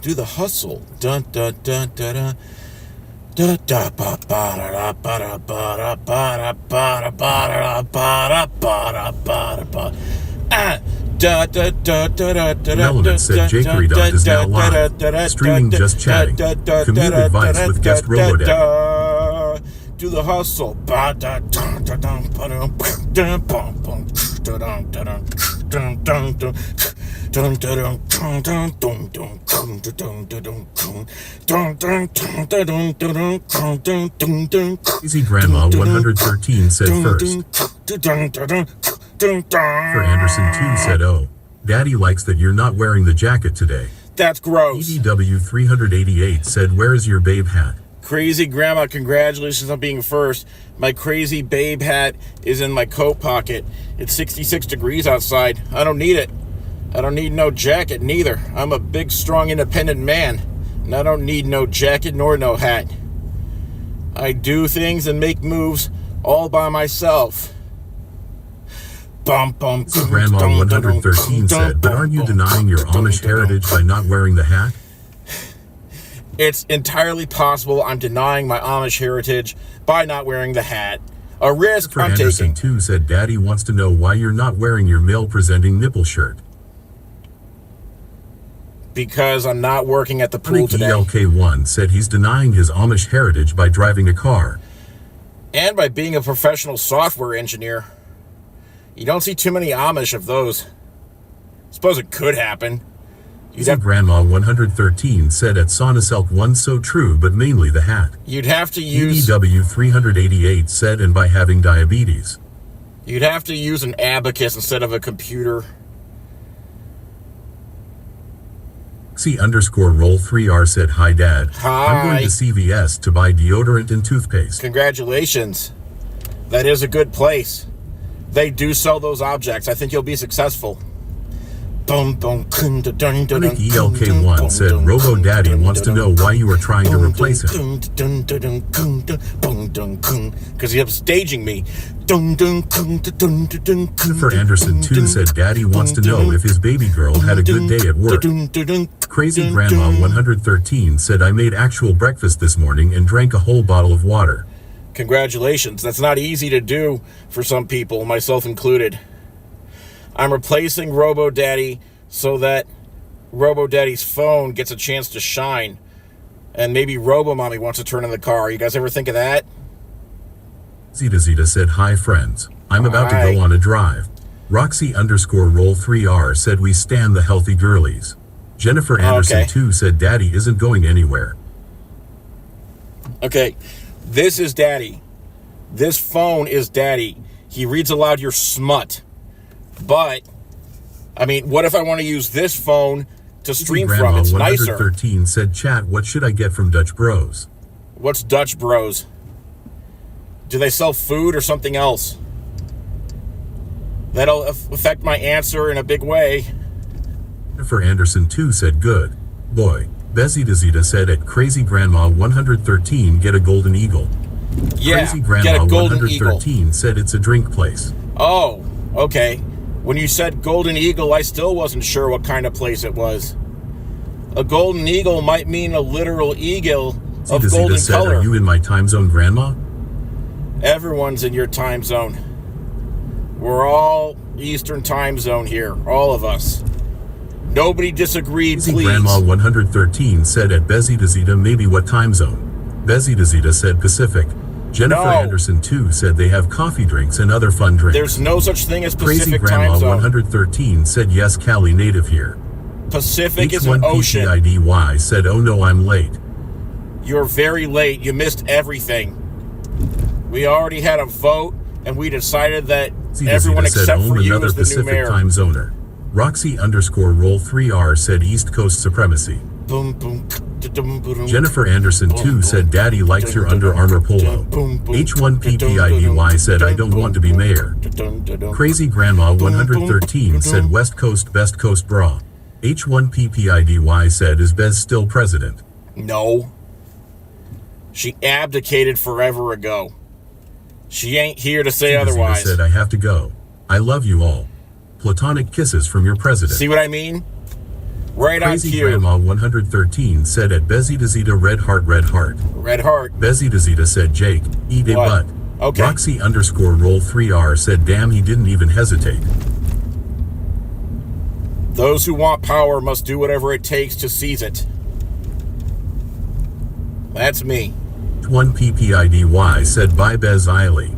Do the hustle. Dun dun dun dun dun. Da da ba ba da ba da ba da ba da ba da ba da ba da ba da ba da. Element said Jakery is now live, streaming Just Chatting. Commute advice with guest Robodad. Do the hustle. Easy Grandma 113 said first. For Anderson 2 said, oh, Daddy likes that you're not wearing the jacket today. That's gross. EDW 388 said, where is your babe hat? Crazy Grandma, congratulations on being first. My crazy babe hat is in my coat pocket. It's 66 degrees outside. I don't need it. I don't need no jacket neither. I'm a big, strong, independent man, and I don't need no jacket nor no hat. I do things and make moves all by myself. Grandma 113 said, but aren't you denying your Amish heritage by not wearing the hat? It's entirely possible I'm denying my Amish heritage by not wearing the hat. A risk I'm Anderson taking. 2 said, Daddy wants to know why you're not wearing your male-presenting nipple shirt. Because I'm not working at the pool today. ELK1 said he's denying his Amish heritage by driving a car. And by being a professional software engineer. You don't see too many Amish of those. Suppose it could happen. Grandma 113 said at Sonaselk 1 so true, but mainly the hat. You'd have to use... EDW 388 said, and by having diabetes. You'd have to use an abacus instead of a computer. C_roll3R said, hi Dad. Hi. I'm going to CVS to buy deodorant and toothpaste. Congratulations. That is a good place. They do sell those objects. I think you'll be successful. ELK1 said, Robo Daddy wants to know why you are trying to replace him. Because he was staging me. For Anderson 2 said, Daddy wants to know if his baby girl had a good day at work. Crazy Grandma 113 said, I made actual breakfast this morning and drank a whole bottle of water. Congratulations. That's not easy to do for some people, myself included. I'm replacing Robo Daddy so that Robo Daddy's phone gets a chance to shine. And maybe Robo Mommy wants to turn in the car. You guys ever think of that? Zeta said, hi friends. I'm about to go on a drive. Roxy_roll3R said, we stand the healthy girlies. Jennifer Anderson 2 said, Daddy isn't going anywhere. Okay, this is Daddy. This phone is Daddy. He reads aloud your smut. But, I mean, what if I want to use this phone to stream from? It's nicer. 113 said, chat, what should I get from Dutch Bros? What's Dutch Bros? Do they sell food or something else? That'll affect my answer in a big way. For Anderson 2 said, good boy. Bezita said at Crazy Grandma 113, get a golden eagle. Yeah, Crazy Grandma get a golden 113 eagle. Said it's a drink place. Oh, okay. When you said Golden Eagle, I still wasn't sure what kind of place it was. A golden eagle might mean a literal eagle of golden said, color. Are you in my time zone, Grandma? Everyone's in your time zone. We're all Eastern time zone here, all of us. Nobody disagreed, please. Grandma 113 said at Bezita maybe what time zone? Bezita said Pacific. Jennifer Anderson 2 said they have coffee drinks and other fun drinks. There's no such thing as Pacific Crazy Grandma time zone. 113 said yes, Cali native here. Pacific is an ocean. H1PPIDY said, oh no, I'm late. You're very late. You missed everything. We already had a vote, and we decided that everyone except for you is the Pacific new mayor. Time zoner. Roxy_roll3R said East Coast supremacy. Jennifer Anderson 2 said Daddy likes your Under Armour polo. H1PPIDY said I don't want to be mayor. Crazy Grandma 113 said West Coast Best Coast bra. H1PPIDY said is Bez still president? No. She abdicated forever ago. She ain't here to say otherwise. Said I have to go. I love you all. Platonic kisses from your president. See what I mean? Right on Crazy cue. Grandma 113 said at Bezidazita red heart red heart. Red heart. Bezidazita said Jake, eat a What? butt. Okay. Roxy underscore roll 3R said damn he didn't even hesitate. Those who want power must do whatever it takes to seize it. That's me. 1PPIDY said bye Bez Eiley.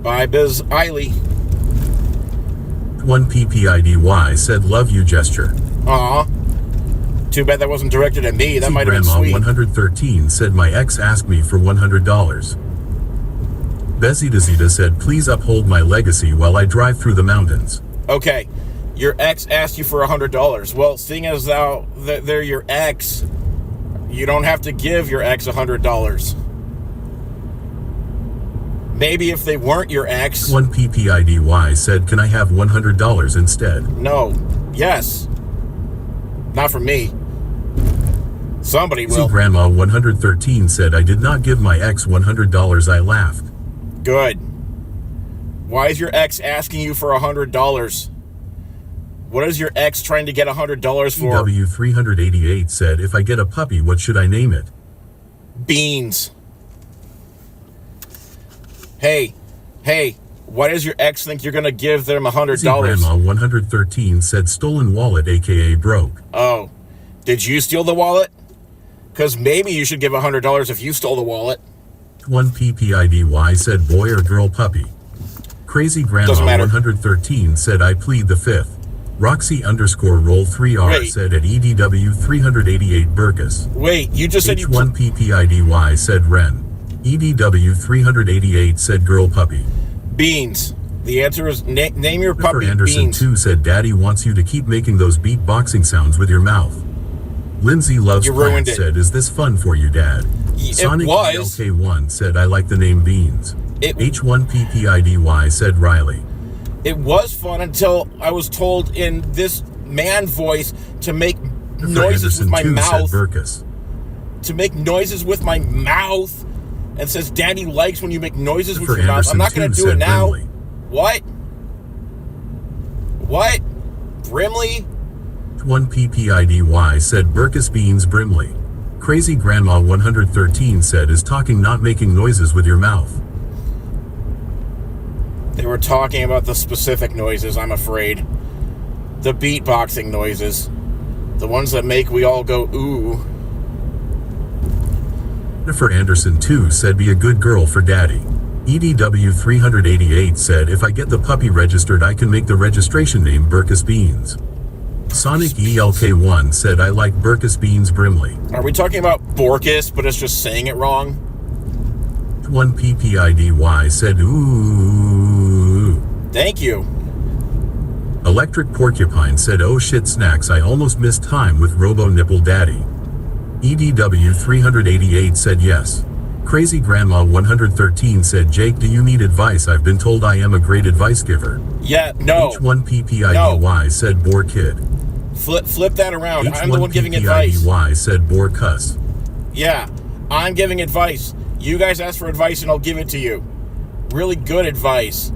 Bye, Biz Eiley. 1PPIDY said love you gesture. Aw. Too bad that wasn't directed at me. That might have been Grandma sweet. 113 said my ex asked me for $100. Bezidazita said please uphold my legacy while I drive through the mountains. Okay. Your ex asked you for $100. Well, seeing as they're your ex, you don't have to give your ex $100. Maybe if they weren't your ex. 1PPIDY said can I have $100 instead? No. Yes. Not from me. Somebody See will. Grandma 113 said I did not give my ex $100. I laughed. Good. Why is your ex asking you for $100? What is your ex trying to get $100 for? EW388 said if I get a puppy what should I name it? Beans. Hey, why does your ex think you're going to give them $100? See Grandma 113 said stolen wallet aka broke. Oh, did you steal the wallet? Because maybe you should give $100 if you stole the wallet. 1PPIDY said boy or girl puppy. Crazy Grandma Doesn't matter. 113 said I plead the fifth. Roxy underscore roll 3R Wait. said at EDW 388 Burkus. Wait, you just said you... H1PPIDY said Ren. EDW 388 said girl puppy. Beans. The answer is name your Christopher puppy Anderson Beans. 2 said daddy wants you to keep making those beatboxing sounds with your mouth. Lindsay Loves You ruined Plants it. said is this fun for you dad? It Sonic was. LK1 said I like the name Beans. It- H1PPIDY said Riley. It was fun until I was told in this man voice to make noises with my Anderson 2 mouth. said Burkus. To make noises with my mouth. And says Daddy likes when you make noises with your Christopher mouth. I'm not Anderson going to 2 do it said now. Brimley. What? What? Brimley? 1PPIDY said Burkus Beans Brimley. Crazy Grandma 113 said is talking not making noises with your mouth. They were talking about the specific noises, I'm afraid. The beatboxing noises. The ones that make we all go, ooh. Jennifer Anderson 2 said be a good girl for daddy. EDW 388 said if I get the puppy registered I can make the registration name Burkus Beans. Sonic ELK1 said I like Burkus Beans Brimley. Are we talking about Borkus, but it's just saying it wrong? 1PPIDY said ooh. Thank you. Electric Porcupine said oh shit snacks I almost missed time with Robo Nipple Daddy. EDW 388 said yes. Crazy Grandma 113 said Jake do you need advice I've been told I am a great advice giver. Yeah, no. H1PPIDY said Boar Kid. Flip that around. I'm the one giving advice. H1PPIDY said Boar Cuss. Yeah, I'm giving advice. You guys ask for advice and I'll give it to you. Really good advice.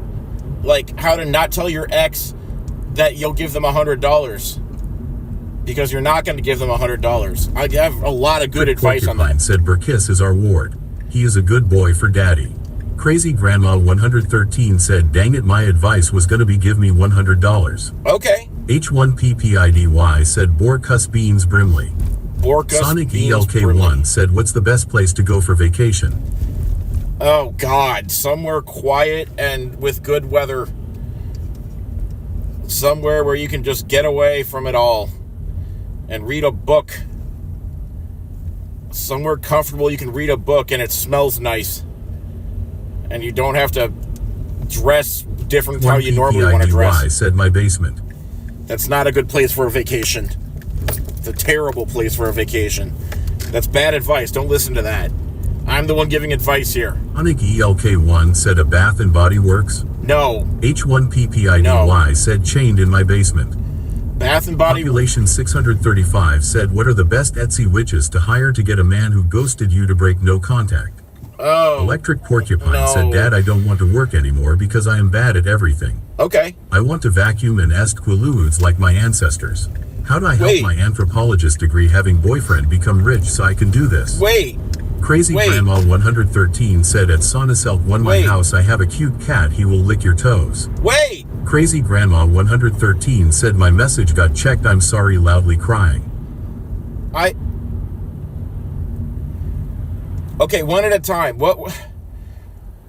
Like how to not tell your ex that you'll give them $100. Because you're not going to give them $100. I have a lot of good advice on Porcupine that. said Burkiss is our ward. He is a good boy for daddy. Crazy Grandma 113 said dang it my advice was gonna be give me $100. Okay. H1PPIDY said Boar Cuss Beans Brimley. Borkus Sonic Beans ELK1 Brimley. said what's the best place to go for vacation? Oh, God. Somewhere quiet and with good weather. Somewhere where you can just get away from it all and read a book. Somewhere comfortable you can read a book and it smells nice. And you don't have to dress different how you normally want to dress. said my basement. That's not a good place for a vacation. It's a terrible place for a vacation. That's bad advice. Don't listen to that. I'm the one giving advice here. Sonic ELK1 said a Bath and Body Works. No. H1PPIDY No. said chained in my basement. Bath and Body Population 635 said what are the best Etsy witches to hire to get a man who ghosted you to break no contact? Oh. Electric Porcupine No. said Dad I don't want to work anymore because I am bad at everything. Okay. I want to vacuum and est quaaludes like my ancestors. How do I help Wait. my anthropologist degree having boyfriend become rich so I can do this? Wait. Crazy Wait. Grandma 113 said at Sonaselk 1 my Wait. house I have a cute cat he will lick your toes. Wait. Crazy Grandma 113 said my message got checked I'm sorry loudly crying. Okay, one at a time. What?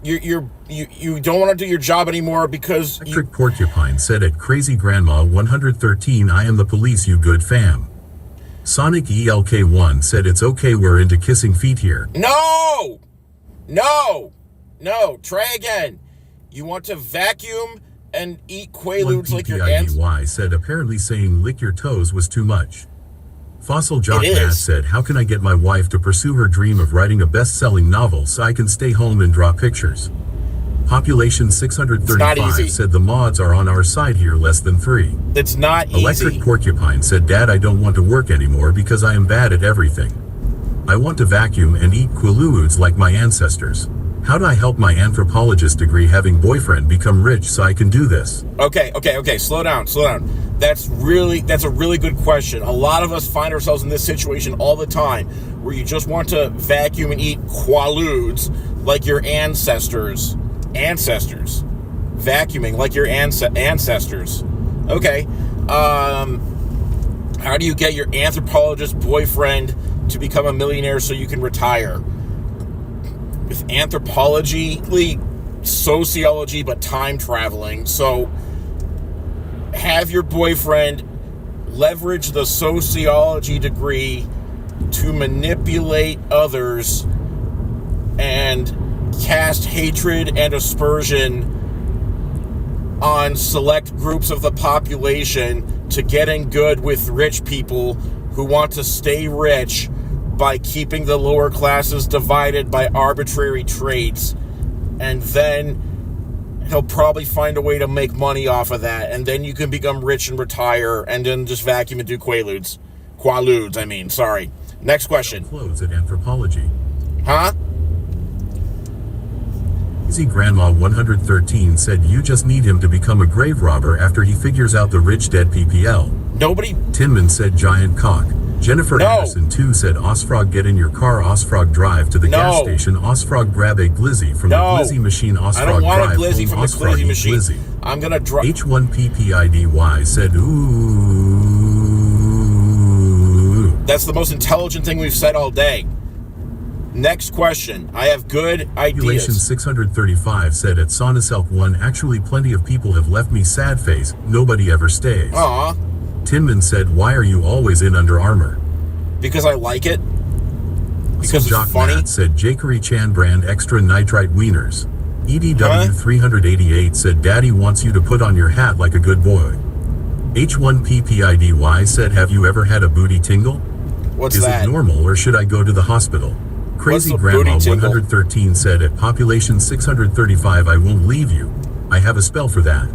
You don't want to do your job anymore because Electric Porcupine said at Crazy Grandma 113 I am the police you good fam. Sonic ELK1 said it's okay we're into kissing feet here. No. Try again. You want to vacuum and eat quaaludes like your aunts? PPIDY said apparently saying lick your toes was too much. Fossil Jock It Matt is. said how can I get my wife to pursue her dream of writing a best-selling novel so I can stay home and draw pictures? Population It's not 635 easy. said the mods are on our side here less than 3. It's not easy. Electric Porcupine said Dad I don't want to work anymore because I am bad at everything. I want to vacuum and eat quaaludes like my ancestors. How do I help my anthropologist degree having boyfriend become rich so I can do this? Okay. Slow down. That's a really good question. A lot of us find ourselves in this situation all the time where you just want to vacuum and eat quaaludes like your ancestors. Vacuuming like your ancestors. Okay. How do you get your anthropologist boyfriend to become a millionaire so you can retire? With anthropology, sociology, but time traveling. So have your boyfriend leverage the sociology degree to manipulate others and cast hatred and aspersion on select groups of the population to getting good with rich people who want to stay rich by keeping the lower classes divided by arbitrary traits. And then he'll probably find a way to make money off of that. And then you can become rich and retire and then just vacuum and do quaaludes. Sorry. Next question. Clothes at anthropology. Huh? Easy Grandma 113 said you just need him to become a grave robber after he figures out the rich dead PPL. Nobody. Tinman said giant cock. Jennifer No. Anderson 2 said Osfrog get in your car Osfrog drive to the gas No. station Osfrog grab a glizzy from No. the glizzy machine Osfrog I don't want a drive glizzy home from the Osfrog glizzy eat machine. glizzy. I'm gonna drop. H1PPIDY said ooh. That's the most intelligent thing we've said all day. Next question. I have good Population ideas. 635 said at Sonaselk 1 actually plenty of people have left me sad face, nobody ever stays. Aw, Tinman said why are you always in Under Armour? because I like it. Because Jock it's funny. Matt said Jakery Chan brand extra nitrite wieners. EDW Huh? 388 said Daddy wants you to put on your hat like a good boy. H1PPIDY said have you ever had a booty tingle? What's Is that? it normal or should I go to the hospital? Crazy a Grandma booty tingle? 113 said at population 635 I won't leave you. I have a spell for that.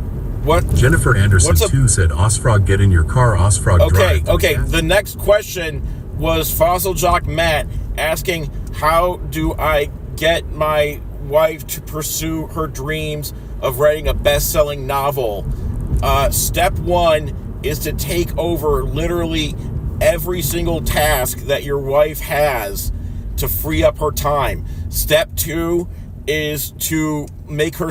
What? Jennifer Anderson What's a- 2 said Osfrog get in your car Osfrog Okay, drive. okay. The next question was Fossil Jock Matt asking, how do I get my wife to pursue her dreams of writing a best-selling novel? Step 1 is to take over literally every single task that your wife has to free up her time. Step 2 is to make her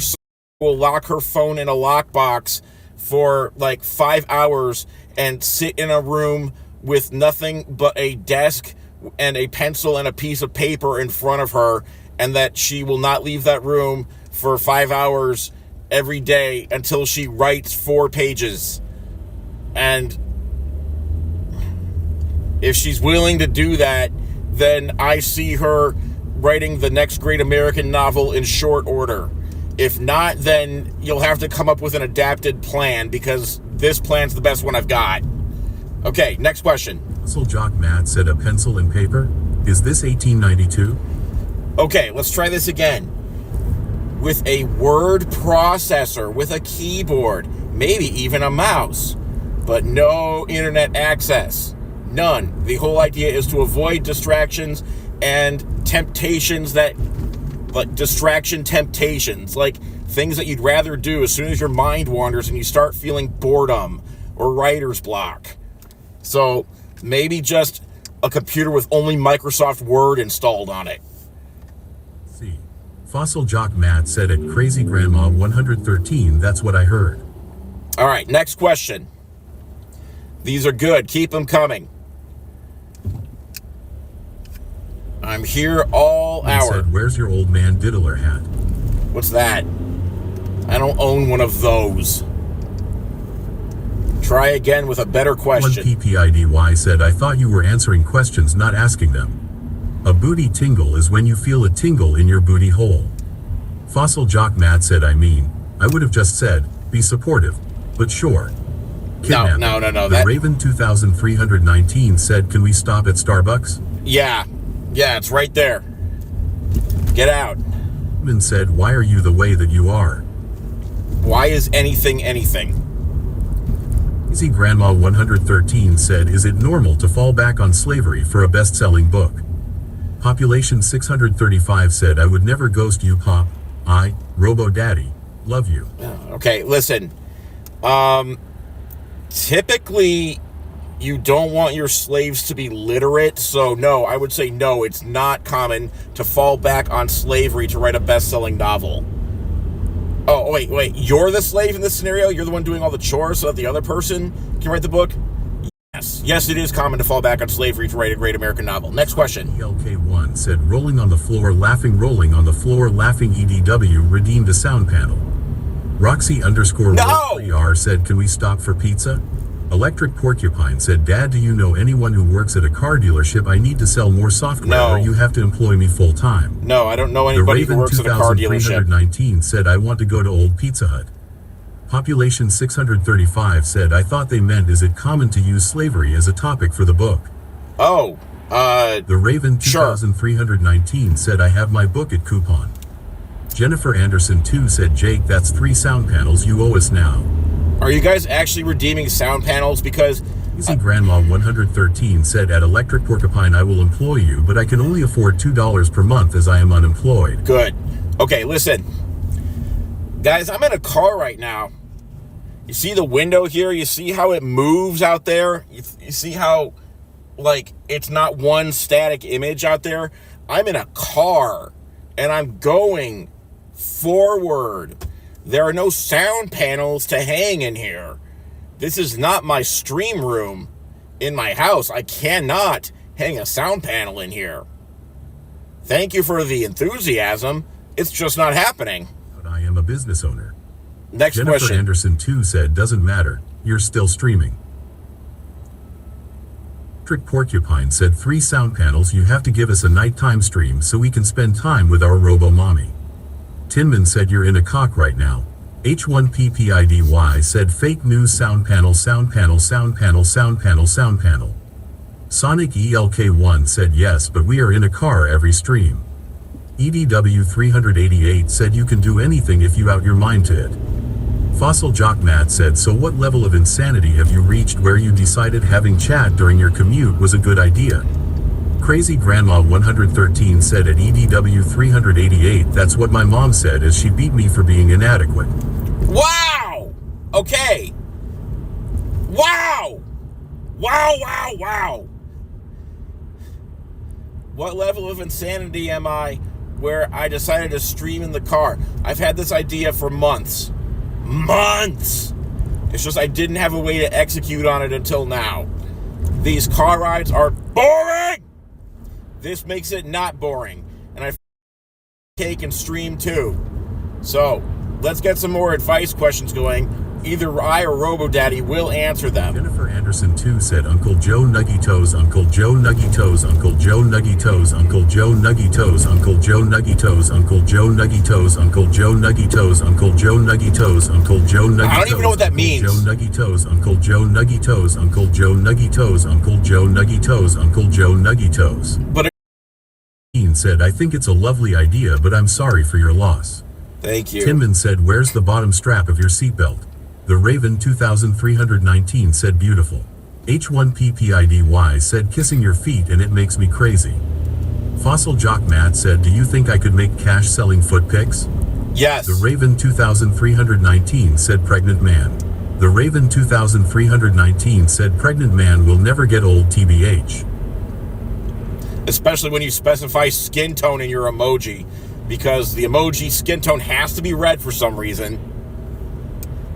will lock her phone in a lockbox for like 5 hours and sit in a room with nothing but a desk and a pencil and a piece of paper in front of her, and that she will not leave that room for 5 hours every day until she writes 4 pages. And if she's willing to do that, then I see her writing the next great American novel in short order. If not, then you'll have to come up with an adapted plan, because this plan's the best one I've got. Okay, next question. Fossil Jock Matt said a pencil and paper? Is this 1892? Okay, let's try this again. With a word processor, with a keyboard, maybe even a mouse, but no internet access. None. The whole idea is to avoid distractions and temptations that, like distraction temptations. Like, things that you'd rather do as soon as your mind wanders and you start feeling boredom or writer's block. So maybe just a computer with only Microsoft Word installed on it. C. Fossil Jock Matt said at Crazy Grandma 113, that's what I heard. All right, next question. These are good. Keep them coming. I'm here all hour. Said, where's your old man diddler hat? What's that? I don't own one of those. Try again with a better question. One PPIDY said, I thought you were answering questions, not asking them. A booty tingle is when you feel a tingle in your booty hole. Fossil Jock Matt said, I would have just said, be supportive, but sure. No. The Raven 2319 said, can we stop at Starbucks? Yeah, it's right there. Get out. Man said, why are you the way that you are? Why is anything? Easy Grandma 113 said, is it normal to fall back on slavery for a best-selling book? Population 635 said, I would never ghost you, Pop. I, Robo Daddy, love you. Okay, listen. Typically, you don't want your slaves to be literate, so no, I would say no, it's not common to fall back on slavery to write a best-selling novel. Oh, wait, you're the slave in this scenario? You're the one doing all the chores so that the other person can write the book? Yes, it is common to fall back on slavery to write a great American novel. Next question. ELK1 said, rolling on the floor, laughing EDW redeemed a sound panel. Roxy _3R said, can we stop for pizza? Electric Porcupine said, Dad, do you know anyone who works at a car dealership? I need to sell more software or you have to employ me full time. No, I don't know anybody who works at a car dealership. The Raven 2319 said, I want to go to Old Pizza Hut. Population 635 said, I thought they meant, is it common to use slavery as a topic for the book? The Raven 2319 said, I have my book at Coupon. Jennifer Anderson 2 said, Jake, that's 3 sound panels you owe us now. Are you guys actually redeeming sound panels? Because Easy Grandma 113 said, at Electric Porcupine I will employ you, but I can only afford $2 per month as I am unemployed. Good. Okay, listen. Guys, I'm in a car right now. You see the window here? You see how it moves out there? You see how, it's not one static image out there? I'm in a car, and I'm going forward. There are no sound panels to hang in here. This is not my stream room in my house. I cannot hang a sound panel in here. Thank you for the enthusiasm. It's just not happening. But I am a business owner. Next Jennifer question. Anderson 2 said, doesn't matter. You're still streaming. Trick Porcupine said, 3 sound panels. You have to give us a nighttime stream so we can spend time with our robo mommy. Tinman said, you're in a cock right now. H1PPIDY said, fake news, sound panel. Sonic ELK1 said, yes, but we are in a car every stream. EDW 388 said, you can do anything if you out your mind to it. Fossil Jock Matt said, so what level of insanity have you reached where you decided having chat during your commute was a good idea? Crazy Grandma 113 said at EDW 388, that's what my mom said as she beat me for being inadequate. Wow! Okay. Wow! What level of insanity am I where I decided to stream in the car? I've had this idea for months. It's just I didn't have a way to execute on it until now. These car rides are boring! This makes it not boring. And I take and stream too. So, let's get some more advice questions going. Either I or Robo Daddy will answer them. Jennifer Anderson 2 said, Uncle Joe Nuggy Toes, Uncle Joe Nuggy Toes, Uncle Joe Nuggy Toes, Uncle Joe Nuggy Toes, Uncle Joe Nuggy Toes, Uncle Joe Nuggy Toes, Uncle Joe Nuggy Toes, Uncle Joe Nuggy Toes, Uncle Joe Nuggy Toes. I don't even know what that means. Joe Nuggy Toes, Uncle Joe Nuggy Toes, Uncle Joe Nuggy Toes, Uncle Joe Nuggy Toes, Uncle Joe Nuggy Toes. But said, I think it's a lovely idea, but I'm sorry for your loss. Thank you. Tinman said, where's the bottom strap of your seatbelt? The Raven 2319 said, beautiful. H1PPIDY said, kissing your feet and it makes me crazy. Fossil Jock Matt said, do you think I could make cash selling foot pics? Yes. The Raven 2319 said pregnant man. The Raven 2319 said pregnant man will never get old TBH. Especially when you specify skin tone in your emoji, because the emoji skin tone has to be red for some reason.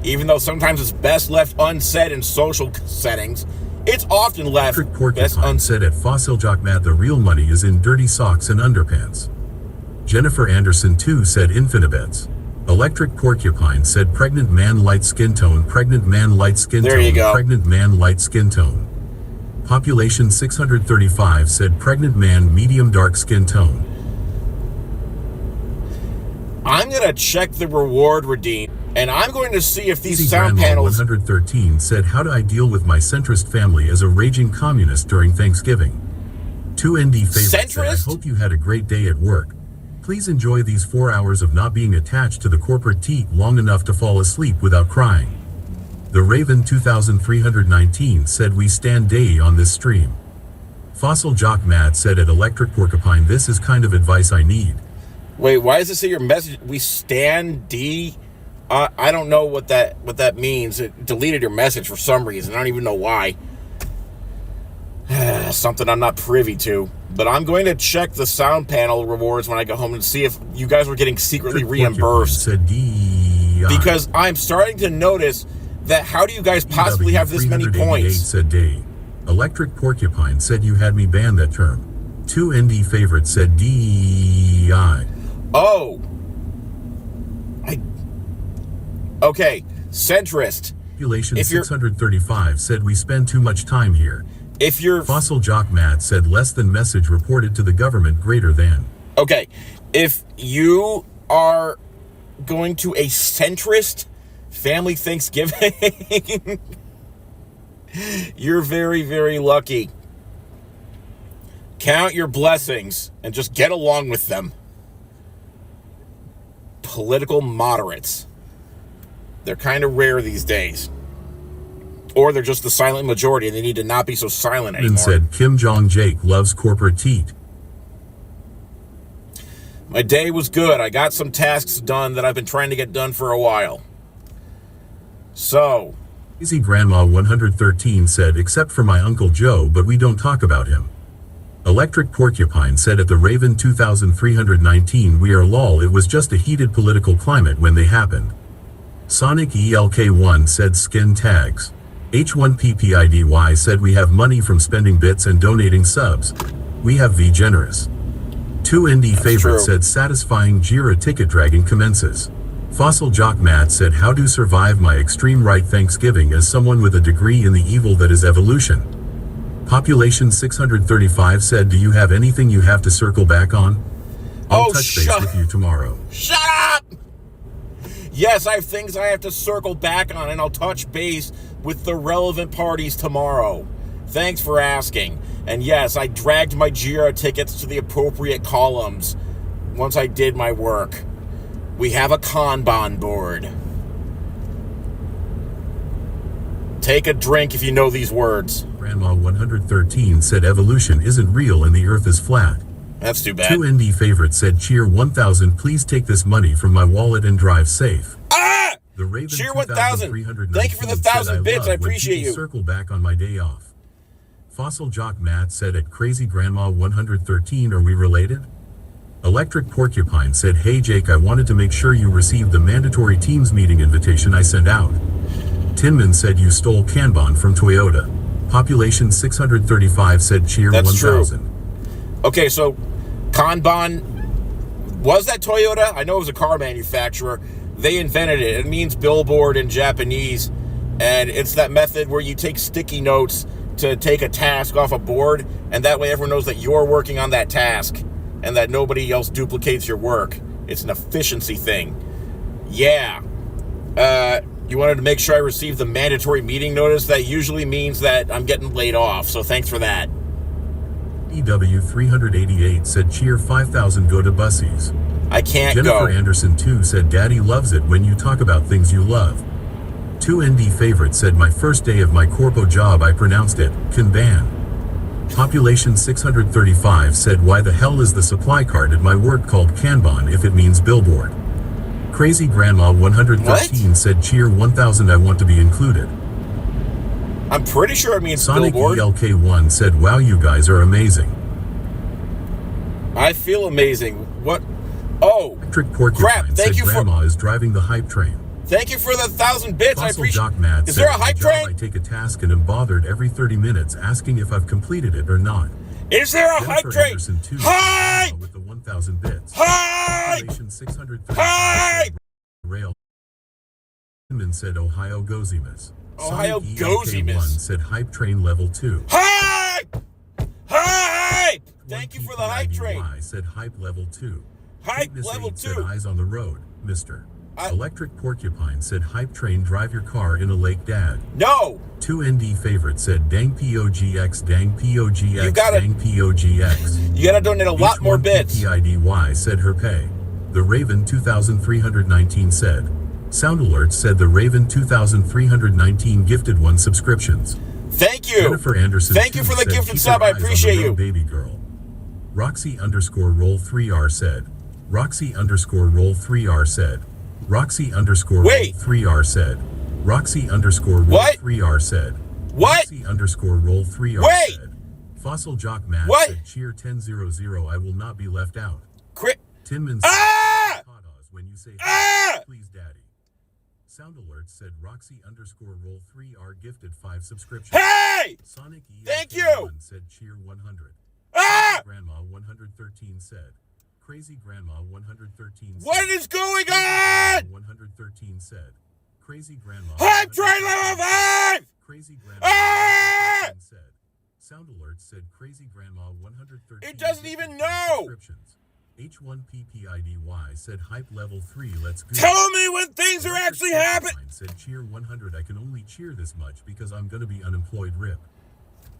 Even though sometimes it's best left unsaid in social settings, it's often left Electric best Porcupine unsaid. said at Fossil Jock Matt the real money is in dirty socks and underpants. Jennifer Anderson 2 said Infinibets. Electric Porcupine said pregnant man light skin tone, pregnant man light skin There tone, you go. pregnant man light skin tone. Population 635 said pregnant man medium dark skin tone. I'm going to check the reward redeem, and I'm going to see if these Easy sound Grandma panels... 113 said how do I deal with my centrist family as a raging communist during Thanksgiving? 2ND favorites said I Centrist? hope you had a great day at work. Please enjoy these 4 hours of not being attached to the corporate teat long enough to fall asleep without crying. The Raven 2319 said we stand day on this stream. Fossil Jock Mad said at Electric Porcupine this is kind of advice I need. Wait, why does it say your message? We stand D? I don't know what that means. It deleted your message for some reason. I don't even know why. Something I'm not privy to. But I'm going to check the sound panel rewards when I go home and see if you guys were getting secretly Electric Porcupine reimbursed. said DI. Because I'm starting to notice that how do you guys possibly have this many points? Said Day. Electric Porcupine said you had me ban that term. 2ND favorite said DI. Oh. Okay, centrist. Population If you're- 635 said we spend too much time here. If you're... Fossil Jock Matt said less than message reported to the government greater than. Okay, if you are going to a centrist family Thanksgiving, you're very, very lucky. Count your blessings and just get along with them. Political moderates. They're kind of rare these days. Or they're just the silent majority and they need to not be so silent anymore. And said Kim Jong Jake loves corporate teat. My day was good. I got some tasks done that I've been trying to get done for a while. So, Easy Grandma 113 said except for my Uncle Joe, but we don't talk about him. Electric Porcupine said at the Raven 2319 we are lol, it was just a heated political climate when they happened. Sonic ELK1 said skin tags. H1PPIDY said we have money from spending bits and donating subs. We have V generous. 2ND favorite true. said satisfying Jira ticket dragging commences. Fossil Jock Matt said how to survive my extreme right Thanksgiving as someone with a degree in the evil that is evolution. Population 635 said do you have anything you have to circle back on? I'll touch base with you tomorrow. Shut up! Yes, I have things I have to circle back on, and I'll touch base with the relevant parties tomorrow. Thanks for asking. And yes, I dragged my Jira tickets to the appropriate columns once I did my work. We have a Kanban board. Take a drink if you know these words. Grandma 113 said evolution isn't real and the earth is flat. That's too bad. 2ND favorite said cheer 1000 please take this money from my wallet and drive safe. Ah! The Raven Cheer 1000. 2319 Thank you for the said, 1,000 bits. love I when appreciate people you. Circle back on my day off. Fossil Jock Matt said at Crazy Grandma 113 are we related? Electric Porcupine said hey Jake, I wanted to make sure you received the mandatory Teams meeting invitation I sent out. Tinman said you stole Kanban from Toyota. Population 635 said cheer That's 1000. true. Okay, so Kanban, was that Toyota? I know it was a car manufacturer. They invented it. It means billboard in Japanese, and it's that method where you take sticky notes to take a task off a board, and that way everyone knows that you're working on that task and that nobody else duplicates your work. It's an efficiency thing. Yeah. You wanted to make sure I received the mandatory meeting notice. That usually means that I'm getting laid off, so thanks for that. EW 388 said cheer 5000 go to bussies. I can't Jennifer go. Anderson 2 said daddy loves it when you talk about things you love. 2ND favorite said my first day of my corpo job I pronounced it, Kanban. Population 635 said why the hell is the supply card at my work called Kanban if it means billboard? Crazy Grandma 113 said cheer 1000 I want to be included. I'm pretty sure it means Sonic billboard. ELK1 said wow you guys are amazing. I feel amazing. What? Oh, Electric Porcupine crap. said Thank you Grandma is driving the hype train. Thank you for the 1,000 bits. I Fossil appreciate Jock Mad Is said, there a hype "My job, train? I take a task and am bothered every 30 minutes asking if I've completed it or not. Is there a hype Jennifer train? Anderson too, Hype! with the 1000 bits. Hype! Population 635 Hype! said rail. Inman said Ohio Gozimus. Ohio Sonic Gozimus. ELK1 said hype train level 2. Hype! Hype! Thank you for the hype train. PPIDY said hype level 2. Hype Fitness level 8 said 2. eyes on the road, mister. I- Electric Porcupine said hype train drive your car in a lake dad. No. 2ND favorite said dang POGX dang POGX You gotta- dang POGX. You gotta donate a lot more bits. PPIDY said her pay. The Raven 2319 said. Sound Alert said the Raven 2319 gifted 1 subscriptions. Thank you. Jennifer Anderson Thank you too for the said, gifted "Keep sub. your I eyes on the appreciate road, you." baby girl. Roxy underscore roll 3R said. Roxy underscore roll 3R said. Roxy underscore roll Wait. 3R said. Roxy underscore roll What? 3R said. What? Roxy underscore roll 3R Wait. said. Fossil Jock Mad What? said cheer 1000 I will not be left out. Crit. Tinman Ah! said "Tatas when you say Ah! please daddy. Sound Alert said Roxy underscore roll 3R gifted 5 subscriptions. Hey! Sonic ELK1 Thank you. said cheer 100. Ah! Grandma 113 said. Crazy Grandma 113 said. What is going Crazy on? Grandma 113 said. Crazy Grandma. Hype train level 5! Crazy Grandma Ah! 113 said. Sound Alert said Crazy Grandma 113. It doesn't even gifted know. subscriptions. H1PPIDY said hype level 3 let's go. Tell me when things are actually happening. Said cheer 100 I can only cheer this much because I'm gonna be unemployed rip.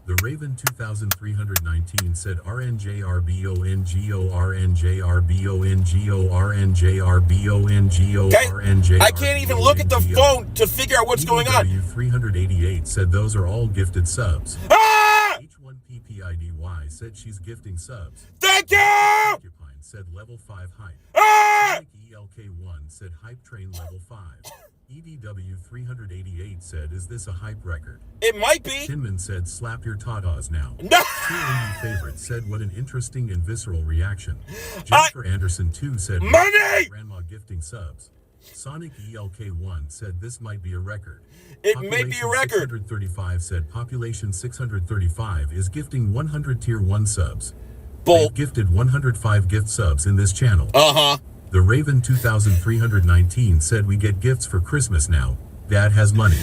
The Raven 2319 said RNJRBONGORNJRBONGORNJRBONGORNJ. I can't even look at the phone to figure out what's going on. EW388 said those are all gifted subs. Ah! H1PPIDY said she's gifting subs. Thank you! Porcupine said level 5 hype. Ah! Sonic ELK1 said hype train level 5. EDW388 said is this a hype record? It might be. Tinman said slap your tatas now. No! Two indie favorites said what an interesting and visceral reaction. Jennifer Anderson too said Money! Grandma gifting subs. Sonic ELK1 said this might be a record. It may be a record. 635 said population 635 is gifting 100 tier 1 subs. Bull. They've gifted 105 gift subs in this channel. Uh-huh. The Raven 2319 said we get gifts for Christmas now. Dad has money.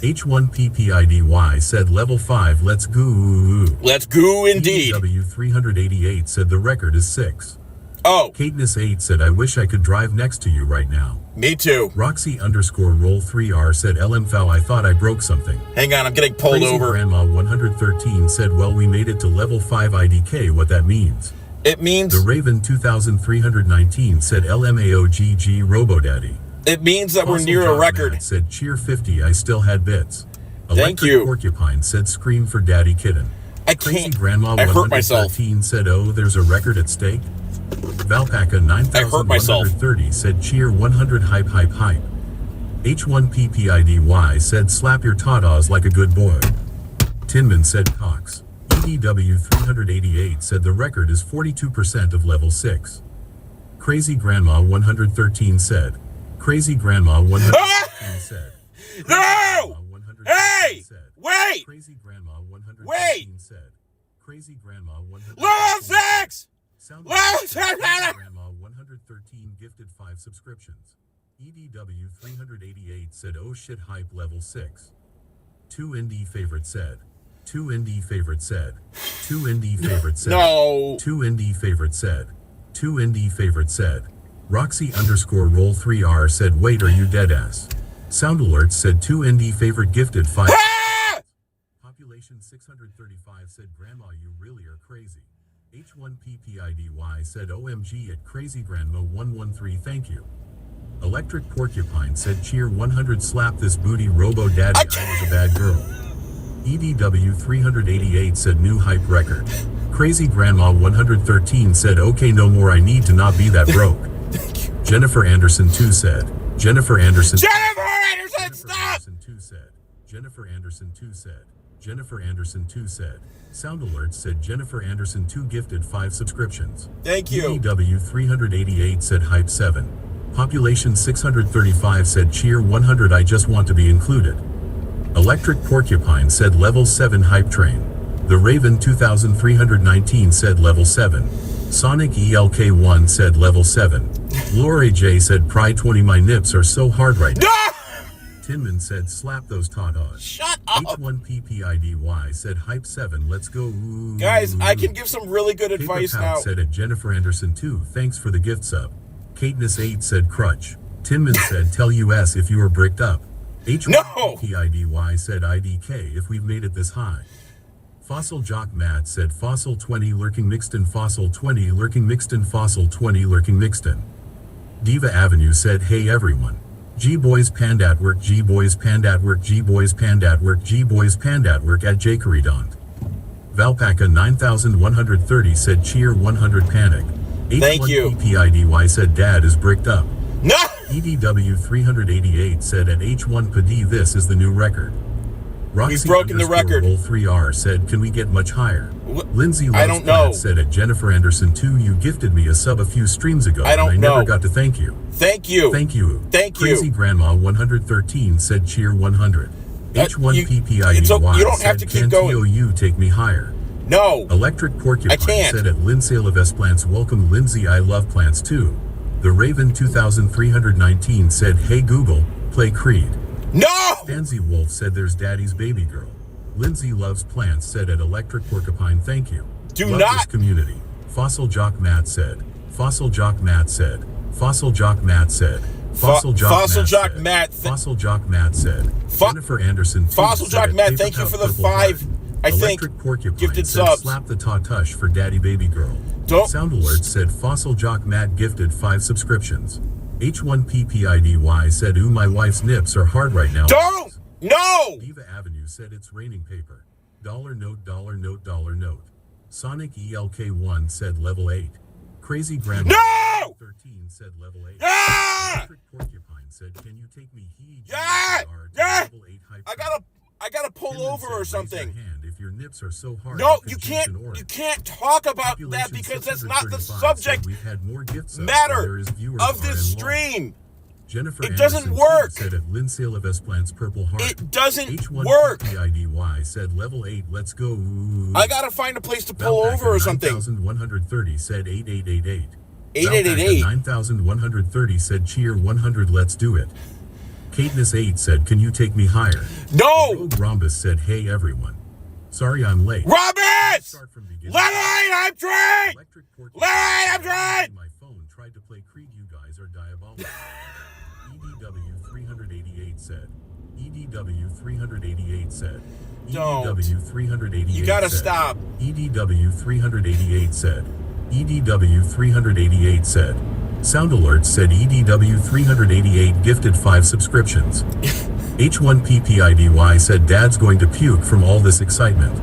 H1PPIDY said level 5 let's go. Let's go indeed. EW388 said the record is 6. Oh, Cadeness8 said I wish I could drive next to you right now. me too. Roxy underscore roll 3R said LMFOW I thought I broke something. Hang on, I'm getting pulled Crazy over. Grandma 113 said well we made it to level 5 IDK what that means. It means The Raven 2319 said LMAOGG RoboDaddy. it means that we're Fossil near a Jock record. Mad said cheer 50 I still had bits. Thank Electric you. Porcupine said scream for Daddy Kitten. I Crazy can't. Grandma I hurt myself. 113 said oh there's a record at stake. Valpaca I hurt myself. 9130 said cheer 100 hype hype hype. H1PPIDY said slap your tatas like a good boy. Tinman said Cox. EDW388 said the record is 42% of level 6. Crazy Grandma 113 said. Crazy Grandma 113 said. No! Grandma 113 Hey! said. Wait! Crazy Grandma 113 Wait! said. Crazy Grandma 113 Level 6! Sound Level Crazy 6! Grandma 113 gifted 5 subscriptions. EDW388 said oh shit hype level 6. 2 indie favorite said. 2 indie favorite said. 2 indie favorite said. No. 2 indie favorite said. 2 indie favorite said. Roxy underscore roll 3R said wait are you dead ass? Sound Alert said 2 indie favorite gifted 5. Ah! Population 635 said grandma you really are crazy. H1PPIDY said OMG at Crazy Grandma 113 thank you. Electric Porcupine said cheer 100 slap this booty robo daddy I was a bad girl. EDW388 said new hype record. Crazy Grandma 113 said okay no more I need to not be that broke. Jennifer Anderson 2 said. Jennifer Anderson. Jennifer Anderson, stop! Anderson 2 said. Jennifer Anderson 2 said. Jennifer Anderson 2 said. Sound Alert said Jennifer Anderson 2 gifted 5 subscriptions. Thank you. EW 388 said Hype 7. Population 635 said Cheer 100 I just want to be included. Electric Porcupine said Level 7 Hype Train. The Raven 2319 said Level 7. Sonic ELK1 said Level 7. Lore J said Pride 20 my nips are so hard right now. No! Tinman said slap those tatas. Shut up! H1PPIDY said Hype 7 let's go. Ooh. Guys, I can give some really good Paper advice Pout now. said at Jennifer Anderson 2 thanks for the gift sub. Cadeness 8 said crutch. Tinman said tell US if you are bricked up. H1PPIDY said IDK if we've made it this high. Fossil Jock Matt said Fossil 20 lurking Mixton Fossil 20 lurking Mixton Fossil 20 lurking Mixton. Diva Avenue said hey everyone. G-Boys Pand at work G-Boys Pand at work G-Boys Pand at work G-Boys Pand at work at Jakeridont. Valpaca 9130 said cheer 100 panic. Thank you. H1PPIDY said dad is bricked up. No! EDW 388 said at H1PD this is the new record. Roxy We've broken the record. Roll 3R said can we get much higher? Lindsay I Loves don't know. Plant said at Jennifer Anderson 2 you gifted me a sub a few streams ago I don't and I know. never got to thank you. Thank you. Thank you. Thank you. Crazy Grandma 113 said cheer 100. H1PPIDY you don't have to keep said going. can TOU take me higher? No. Electric Porcupine I can't. said at Linsale of S Plants welcome Lindsay I love plants too. The Raven 2319 said hey Google, play Creed. No! Stanzy Wolf said there's daddy's baby girl. Lindsay Loves Plants said at Electric Porcupine thank you. Do Love not- this community. Fossil Jock Matt said. Fossil Jock Matt said. Fossil Jock Matt said. Fossil Jock Fossil Matt Jock said. Matt, Fossil Jock Matt said. Jennifer Anderson too Fossil said Jock at Matt, Paper thank you Cup for the Purple 5, Heart. I think, Electric Porcupine gifted said subs. slap the ta-tush for daddy baby girl. Don't- Sound Alert said Fossil Jock Matt gifted 5 subscriptions. H1PPIDY said ooh my wife's nips are hard right now. Don't! No! Diva Avenue said it's raining paper. Dollar note, dollar note, dollar note. Sonic ELK1 said level 8. Crazy Grandma No! 13 said level 8. Yeah! Electric Porcupine said can you take me he Yeah! GR to Yeah! level 8 hype I gotta pull Tinman over said, or "Raise your something. hand if your nips are so hard No, could you juice can't. an orange." You can't talk about that Population because that's not the 635 subject said we've had more gifts up, matter there is viewers of are this in law. stream. Jennifer It doesn't Anderson work. said at Linsale of S Plants Purple Heart. It doesn't H1 work. PPIDY said level 8 let's go. I gotta find a place to pull Valpaca over or something. 9130 said 8888. 8888. 9130 said cheer 100 let's do it. Cadeness 8 said can you take me higher? No! Rogue Rhombus said hey everyone. Sorry I'm late. Robbins! Start from beginning. Lane, I'm trained! Electric Porcupine. Lane, I'm trained! My phone tried to play Creed. You guys are diabolical. EDW 388 said. EDW 388 said. Don't. EDW 388 You gotta said. stop. EDW 388 said. EDW 388 said. Sound Alert said EDW 388 gifted 5 subscriptions. H1PPIDY said dad's going to puke from all this excitement.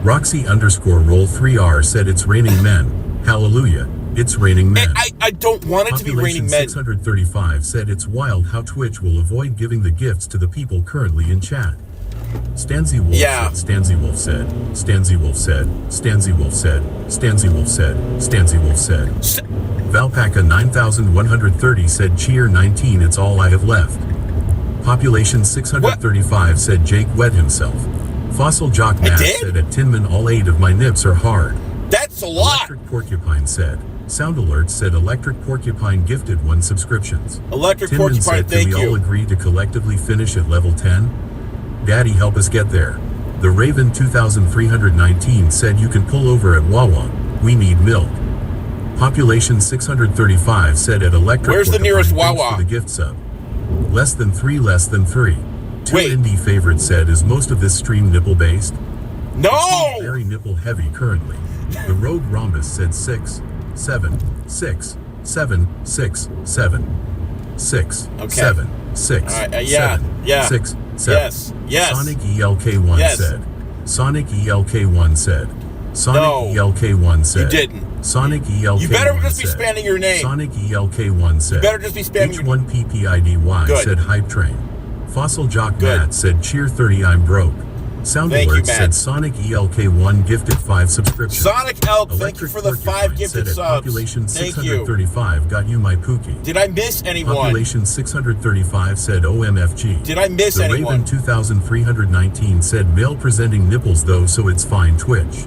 Roxy _ roll 3R said it's raining men. Hallelujah. It's raining men. I don't want it to be Population raining men. 635 said it's wild how Twitch will avoid giving the gifts to the people currently in chat. Stanzy Wolf Yeah. said, Stanzy Wolf said, Stanzy Wolf said, Stanzy Wolf said, Stanzy Wolf said, Stanzy Wolf said. Valpaca 9130 said cheer 19 it's all I have left. Population 635 said Jake wet himself. Fossil Jock Matt did? said at Tinman all 8 of my nips are hard. That's a lot. Electric Porcupine said. Sound Alert said Electric Porcupine gifted 1 subscriptions. Electric Tinman Porcupine, said, thank can we all you. agree to collectively finish at level 10? Daddy help us get there. The Raven 2319 said you can pull over at Wawa. We need milk. Population 635 said at Electric Where's the Porcupine, nearest thanks Wawa? for the gift sub. Less than 3, less than 3. 2 Wait. indie favorites said is most of this stream nipple based? No! Very nipple heavy currently. The Rogue Rhombus said 6, 7, 6, 7, 6, 7, 6, Okay. 7, 6, All right, yeah, 7, yeah. 6, 7. Yes, yes. Sonic ELK1 Yes. said. Sonic ELK1 said. Sonic No. ELK1 said. You didn't. Sonic ELK1 You better just be said. spamming your name. Sonic ELK1 said. You better just be spamming your H1PPIDY Good. said Hype Train. Fossil Jock Good. Matt said Cheer 30 I'm broke. Sound Thank you, Alert Matt. said Sonic ELK1 gifted 5 subscriptions. Sonic Elk, thank you Electric for the 5 Porcupine gifted said at subs. Population Thank you. 635 got you my Pookie. Did I miss anyone? Population 635 said OMFG. Did I miss The anyone? Raven 2319 said male presenting nipples though so it's fine Twitch.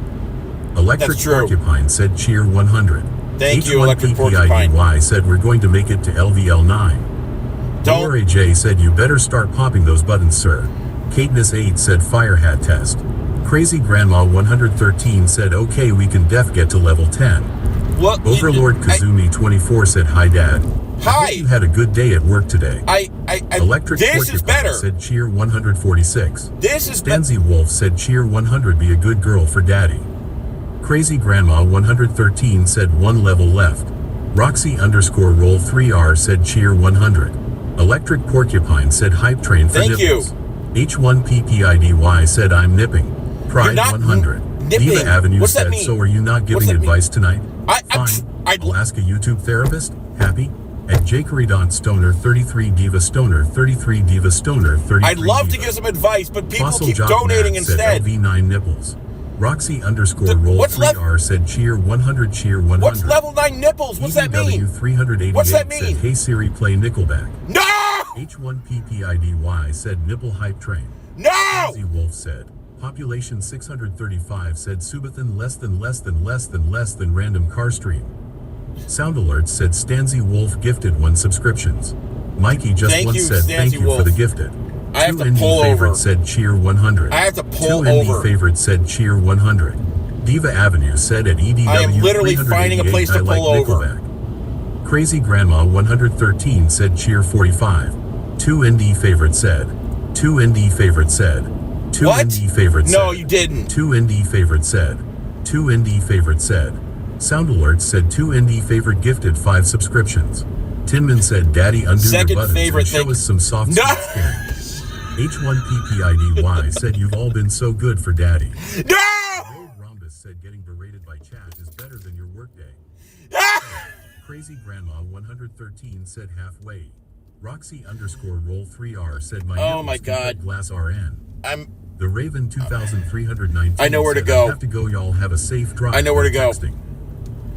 Electric That's true. Porcupine said cheer 100. Thank you, Electric Porcupine. H1PPIDY said we're going to make it to LVL9. Don't. Lore J said you better start popping those buttons sir. Katniss 8 said fire hat test. Crazy Grandma 113 said okay we can def get to level 10. What? Overlord Kazumi 24 said hi dad. I Hi. hope you had a good day at work today. this Electric is Porcupine better. said cheer 146. This is better. Stanzy Wolf said cheer 100 be a good girl for daddy. Crazy Grandma 113 said one level left. Roxy underscore roll 3R said cheer 100. Electric Porcupine said hype train for Thank you. nipples. H1PPIDY said I'm nipping. Pride You're not 100. nipping. Diva Avenue What's that said mean? so are you not What's giving that mean? advice tonight? I'd- I'll ask a YouTube therapist. Happy? At Jakery Stoner 33 Diva Stoner 33 Diva Stoner 33 I'd love to Diva. give some advice, but people Fossil keep Jock donating Matt said instead. LV9 nipples. Roxy underscore roll what's 3R said cheer 100 cheer 100. What's level 9 nipples? What's that mean? EDW 388 What's that said mean? hey Siri play Nickelback. No! H1PPIDY said nipple hype train. No! Lindsay Wolf said. Population 635 said Subathan less than random car stream. Sound Alerts said Stanzy Wolf gifted 1 subscriptions. Mikey just Thank once you, said thank Stanzy you Wolf. for the gifted. I have 2 to indie pull favorites over. said cheer 100. I have to pull 2 indie over. favorites said cheer 100. Diva Avenue said at EDW I am literally finding a place to I like pull over. Nickelback. Crazy Grandma 113 said cheer 45. 2 indie favorites said. 2 indie favorites said. 2 What? indie favorites No, said. you didn't. 2 indie favorites said. 2 indie favorites said. Sound Alerts said 2 indie favorite gifted 5 subscriptions. Tinman said daddy undo Second your buttons favorite, and show thank- us some soft No! skin. H1PPIDY said you've all been so good for daddy. No! Road Rhombus said getting berated by chat is better than your workday. Crazy Grandma 113 said halfway. Roxy underscore roll 3R said my Oh nipples my can God. cut glass RN. I'm. The Raven 2319 I know where to said, go. I have to go, y'all have a safe drive. I know where to while go. texting.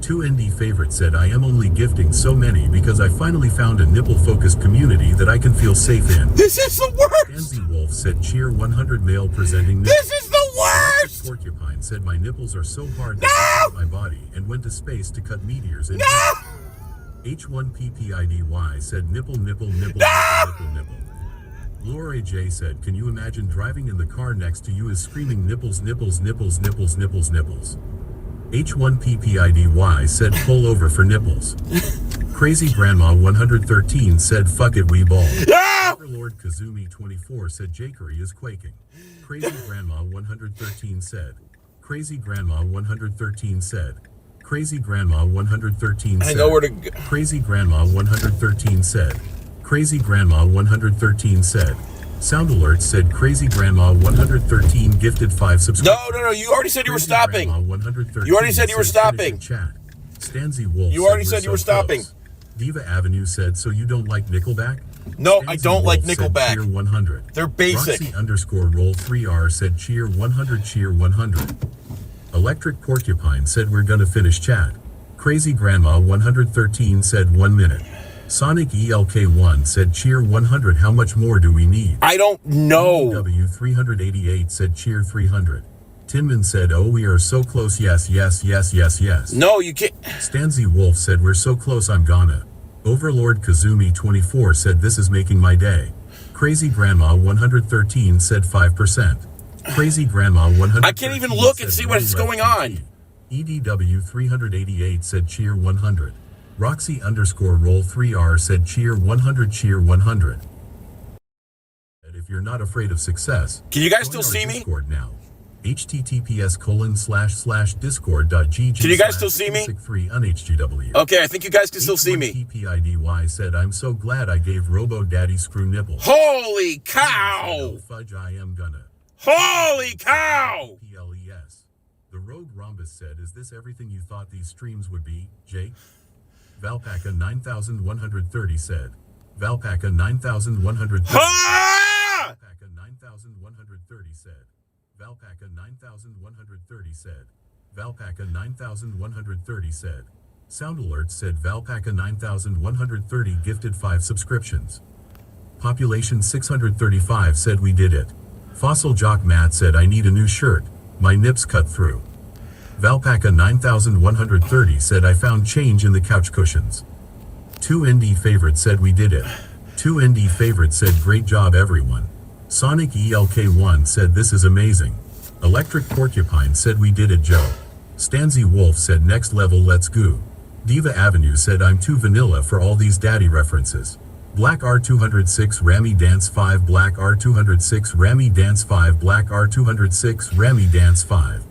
2 indie favorites said I am only gifting so many because I finally found a nipple-focused community that I can feel safe in. This is the worst. Stanzy Wolf said cheer 100 male presenting nipples. This is the worst. Porcupine said my nipples are so hard No! that my body and went to space to cut meteors in. No! H1PPIDY said nipple. Lore J said, can you imagine driving in the car next to you is screaming nipples. H1PPIDY said pull over for nipples. Crazy Grandma 113 said fuck it we ball. No! Overlord Kazumi 24 said Jakery is quaking. Crazy Grandma 113 said. Crazy Grandma 113 said. Crazy Grandma 113 said. I know where to go. Crazy Grandma 113 said. Crazy Grandma 113 said. Sound Alert said Crazy Grandma 113 gifted 5 subscriptions. No. You already said you were Crazy stopping. Grandma 113 You already said you were said, "Finish stopping." your Chat. Stanzy Wolf You already we're said you were so stopping. close. Diva Avenue said, so you don't like Nickelback? No, I Stanzy don't like Wolf said, Nickelback. cheer 100. They're basic. Roxy underscore roll 3R said cheer 100 cheer 100. Electric Porcupine said we're gonna finish chat. Crazy Grandma 113 said 1 minute. Sonic ELK1 said cheer 100 how much more do we need? I don't know. W388 said cheer 300. Tinman said oh we are so close yes. No, you can't. Stanzy Wolf said we're so close I'm gonna. Overlord Kazumi 24 said this is making my day. Crazy Grandma 113 said 5%. Crazy Grandma 113 I can't even look and said see what is one going left on. EDW 388 said cheer 100. Roxy underscore roll 3R said cheer 100 cheer 100. And if you're not afraid of success, Can you guys join still our see me? Discord now. https://discord.gg. Can you guys still see me? 3unhgw. Okay, I think you guys can still see me. PPIDY said I'm so glad I gave Robo Daddy screw nipples. Holy cow! Fudge I am gonna. Holy cow! PLES. The Rogue Rhombus said, is this everything you thought these streams would be, Jake? Valpaca 9130 said. Valpaca 9130. Ha! Valpaca 9130 said. Valpaca 9130 said. Valpaca 9130 said. Sound Alert said Valpaca 9130 gifted 5 subscriptions. Population 635 said we did it. Fossil Jock Matt said I need a new shirt. My nips cut through. Valpaca 9130 said I found change in the couch cushions. 2 ND Favorite said we did it. 2 ND Favorite said great job everyone. Sonic ELK1 said this is amazing. Electric Porcupine said we did it Joe. Stanzy Wolf said next level let's go. Diva Avenue said I'm too vanilla for all these daddy references. Black R206 Rammy Dance 5 Black R206 Rammy Dance 5 Black R206 Rammy Dance 5.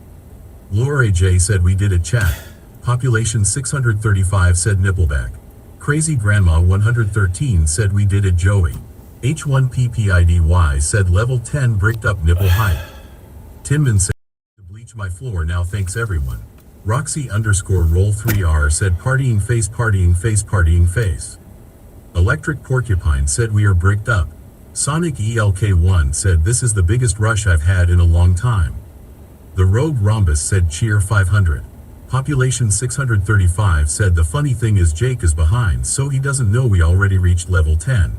Laura J said we did it chat. Population 635 said Nippleback. Crazy Grandma 113 said we did it Joey. H1PPIDY said level 10 bricked up nipple height. Tinman said to bleach my floor now thanks everyone. Roxy _ roll 3R said partying face partying face partying face. Electric Porcupine said we are bricked up. Sonic ELK1 said this is the biggest rush I've had in a long time. The Rogue Rhombus said cheer 500. Population 635 said the funny thing is Jake is behind so he doesn't know we already reached level 10.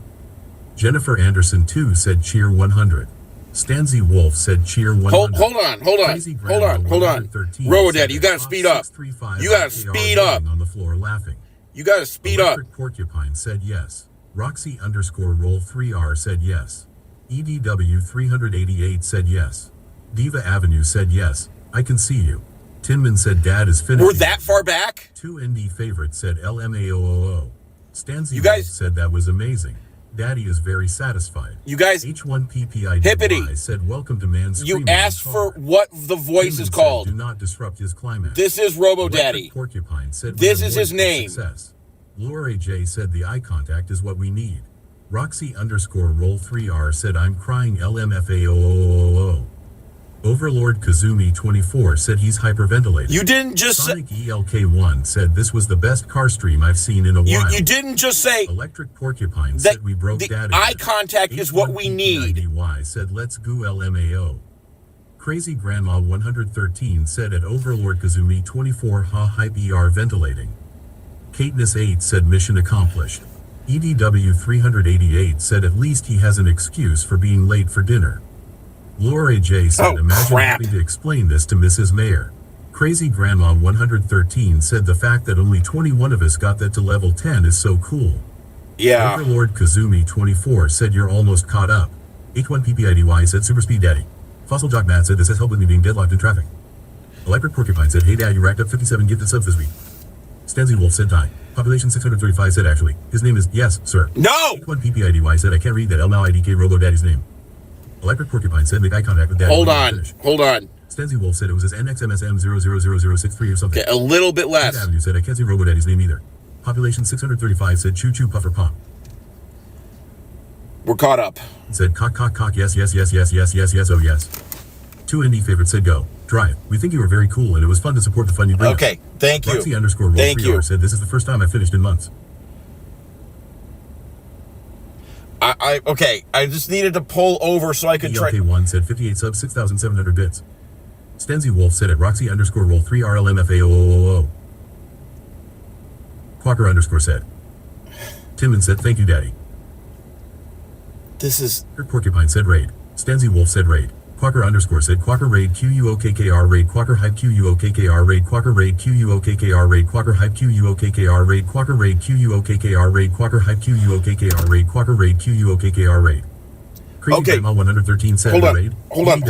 Jennifer Anderson 2 said cheer 100. Stanzy Wolf said cheer 100. Hold on. RoboDaddy, you gotta speed up. You gotta speed up. On the floor laughing. You gotta speed up. Electric Porcupine said yes. Roxy _ roll 3R said yes. EDW 388 said yes. Diva Avenue said yes. I can see you. Tinman said dad is finished. We're that far back? 2 ND Favorite said LMAOOO. Stanzy You guys said that was amazing. Daddy is very satisfied. You guys H1PPIDY Hippity said welcome to man's You asked for what the voice is called. Do not disrupt his climax. This is RoboDaddy. Porcupine said this is his name. Success. Laura J said the eye contact is what we need. Roxy _ roll 3R said I'm crying LMFAOOOO. Overlord Kazumi 24 said he's hyperventilating. You didn't just Sonic ELK1 said this was the best car stream I've seen in a while. You didn't just say Electric Porcupine said we broke data. Eye contact is what we need. HYPPIDY said let's go LMAO. Crazy Grandma 113 said at Overlord Kazumi 24 ha hype ER ventilating. Katniss 8 said mission accomplished. EDW 388 said at least he has an excuse for being late for dinner. Laura J said imagine having to explain this to Mrs. Mayor. Crazy Grandma 113 said the fact that only 21 of us got that to level 10 is so cool. Yeah. Overlord Kazumi 24 said you're almost caught up. H1PPIDY said Super Speed Daddy. Fossil Jock Matt said this has helped with me being deadlocked in traffic. Electric Porcupine said hey dad you racked up 57 gifted subs this week. Stanzy Wolf said die. Population 635 said actually. His name is yes sir. No! H1PPIDY said I can't read that LMAOIDK RoboDaddy's name. Electric Porcupine said make eye contact with daddy. Hold on. Stanzy Wolf said it was his NXMSM000063 or something. Okay, a little bit less. Avenue said I can't see RoboDaddy's name either. Population 635 said choo choo puffer pop. We're caught up. Said cock yes oh yes. 2 ND Favorite said go. Drive. We think you were very cool and it was fun to support the fun you bring. Okay, thank you. Roxy _ roll Thank 3R you. said this is the first time I've finished in months. Okay, I just needed to pull over so I could try. ELK1 said 58 subs 6,700 bits. Stanzy Wolf said at Roxy _ roll 3R LMFAOOO. Quacker _ said. Timon said thank you daddy. This is Porcupine said raid. Stanzy Wolf said raid. Quacker _ said Quacker raid QUOKKR raid Quacker hype QUOKKR raid Quacker raid QUOKKR raid Quacker hype QUOKKR raid Quacker raid QUOKKR raid Quacker hype QUOKKR raid Quacker raid QUOKKR raid. Crazy Grandma 113 said raid. Hold on.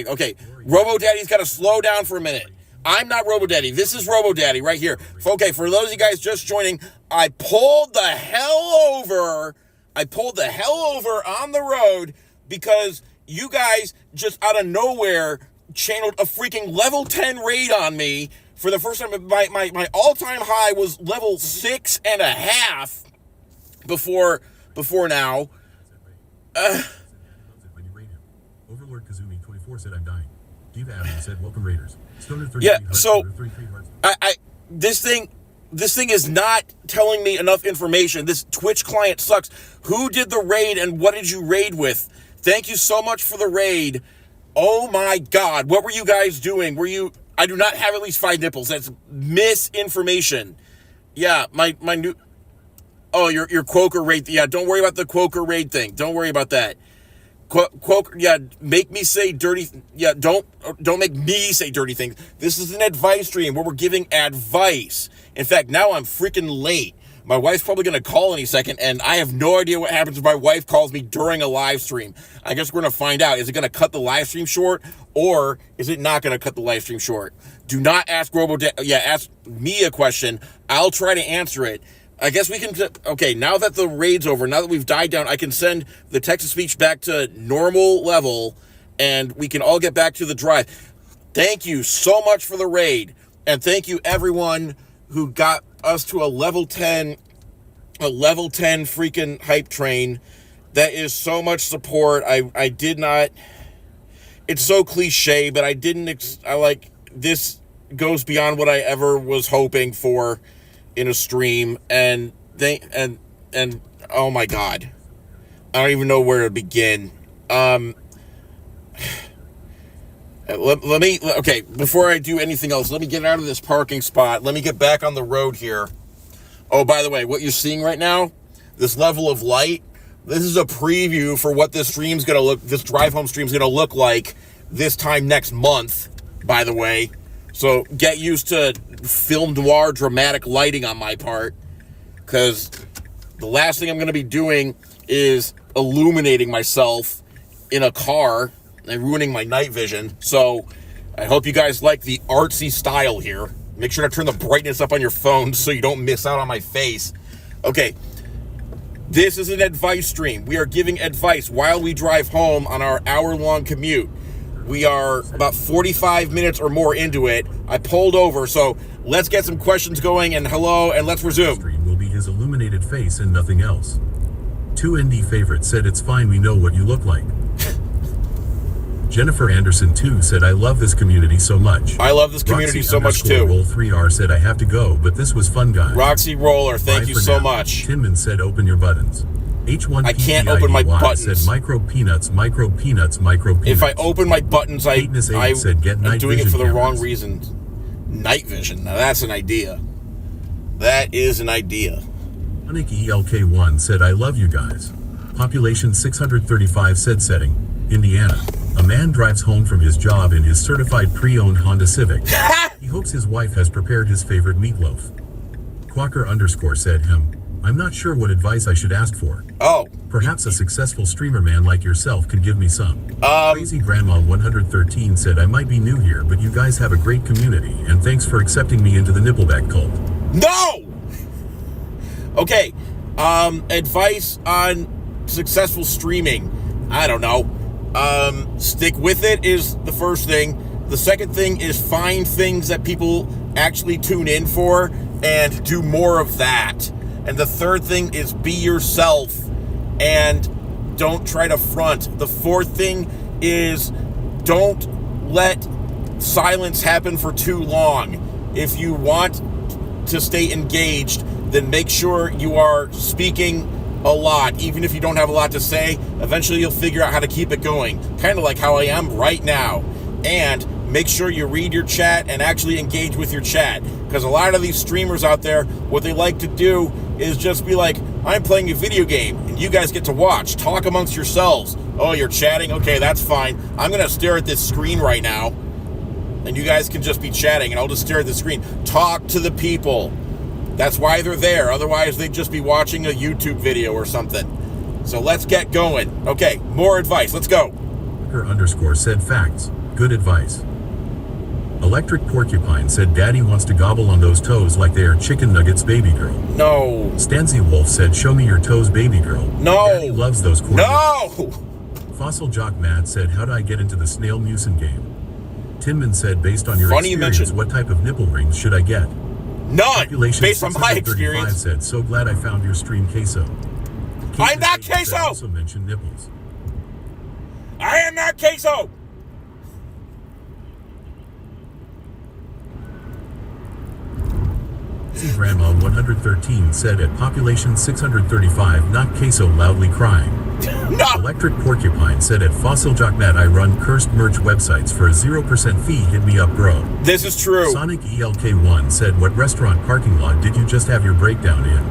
Okay. RoboDaddy's got to slow down for a minute. I'm not RoboDaddy. This is RoboDaddy right here. Okay, for those of you guys just joining, I pulled the hell over on the road because you guys just out of nowhere channeled a freaking level 10 raid on me for the first time. My all-time high was level 6.5 before now. Overlord Kazumi 24 said I'm dying. Steve Adams said, welcome Raiders. Stoner 33 Yeah, hearts, so Stoner 33 hearts. This thing is not telling me enough information. This Twitch client sucks. Who did the raid and what did you raid with? Thank you so much for the raid. Oh my God, what were you guys doing? I do not have at least 5 nipples. That's misinformation. Yeah, my new, oh, your Quoker raid. Yeah, don't worry about the Quoker raid thing. Don't worry about that. Quoker, yeah, make me say dirty, yeah, don't make me say dirty things. This is an advice stream where we're giving advice. In fact, now I'm freaking late. My wife's probably going to call any second, and I have no idea what happens if my wife calls me during a live stream. I guess we're going to find out. Is it going to cut the live stream short, or is it not going to cut the live stream short? Do not ask ask me a question. I'll try to answer it. I guess we can, okay, now that the raid's over, now that we've died down, I can send the text-to-speech back to normal level, and we can all get back to the drive. Thank you so much for the raid, and thank you everyone who got us to a level 10 freaking hype train. That is so much support. I did not, it's so cliche, but this goes beyond what I ever was hoping for in a stream, and oh my God, I don't even know where to begin. Okay, before I do anything else, let me get out of this parking spot. Let me get back on the road here. Oh, by the way, what you're seeing right now, this level of light, this is a preview for what this drive home stream's gonna look like this time next month, by the way. So get used to film noir dramatic lighting on my part, because the last thing I'm going to be doing is illuminating myself in a car and ruining my night vision. So I hope you guys like the artsy style here. Make sure to turn the brightness up on your phone so you don't miss out on my face. Okay, this is an advice stream. We are giving advice while we drive home on our hour-long commute. We are about 45 minutes or more into it. I pulled over, so let's get some questions going, and hello, and let's resume. Stream will be his illuminated face and nothing else. 2 ND favorites said it's fine, we know what you look like. Jennifer Anderson 2 said I love this community so much. I love this community Roxy so much too. Roll 3R said I have to go, but this was fun, guys. Roxy Roller, thank you so now. much. Tinman said open your buttons. H1 I can't open my buttons. Said micro peanuts. If I open my buttons, I'm said, get night doing it for the cameras. wrong reasons. Night vision. Now that's an idea. That is an idea. Sonic ELK1 said I love you guys. Population 635 said setting, Indiana. A man drives home from his job in his certified pre-owned Honda Civic. He hopes his wife has prepared his favorite meatloaf. Quacker _ said him, I'm not sure what advice I should ask for. Oh. Perhaps a successful streamer man like yourself can give me some. Crazy Grandma 113 said I might be new here, but you guys have a great community, and thanks for accepting me into the Nippleback cult. No! Okay. Advice on successful streaming. I don't know. Stick with it is the first thing. The second thing is find things that people actually tune in for and do more of that. And the third thing is be yourself and don't try to front. The fourth thing is don't let silence happen for too long. If you want to stay engaged, then make sure you are speaking a lot. Even if you don't have a lot to say, eventually you'll figure out how to keep it going. Kind of like how I am right now. And make sure you read your chat and actually engage with your chat. Because a lot of these streamers out there, what they like to do is just be like, I'm playing a video game, and you guys get to watch. Talk amongst yourselves. Oh, you're chatting? Okay, that's fine. I'm going to stare at this screen right now, and you guys can just be chatting, and I'll just stare at the screen. Talk to the people. That's why they're there. Otherwise, they'd just be watching a YouTube video or something. So let's get going. Okay, more advice. Let's go. Quacker _ said facts. Good advice. Electric Porcupine said Daddy wants to gobble on those toes like they are chicken nuggets, baby girl. No. Stanzy Wolf said show me your toes, baby girl. No. Daddy loves those corners. No. Fossil Jock Mad said how do I get into the Snail Mucin game? Tinman said based on your Funny experience, what type of nipple rings should I get? None. Population Based on my 635 experience. said so glad I found your stream, Queso. I'm not Queso. Also mentioned nipples. I am not Queso. Crazy Grandma 113 said at population 635 not queso loudly crying. No. Electric Porcupine said at FossilJockNet I run cursed merch websites for a 0% fee, hit me up bro. This is true. Sonic ELK1 said what restaurant parking lot did you just have your breakdown in?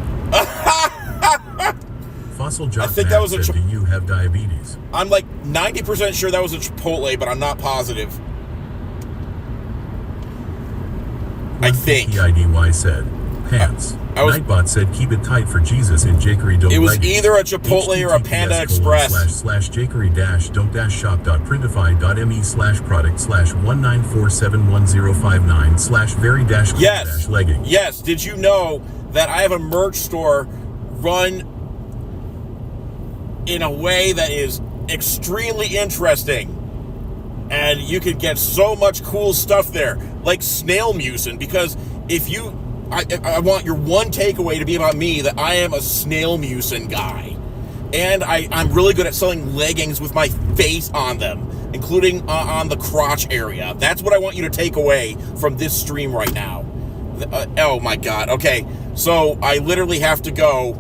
FossilJockNet said do you have diabetes? I'm like 90% sure that was a Chipotle, but I'm not positive. I think. PIDY said pants. Nightbot said keep it tight for Jesus in Jakery don't. It was leggings. either a Chipotle or a Panda Express. / Jakery don't shop.printify.me/product /1947105 / very yes leggings. Yes. Did you know that I have a merch store run in a way that is extremely interesting? And you could get so much cool stuff there, like snail mucin, because if you, I want your one takeaway to be about me, that I am a snail mucin guy. And I'm really good at selling leggings with my face on them, including on the crotch area. That's what I want you to take away from this stream right now. Oh my God. Okay. So I literally have to go.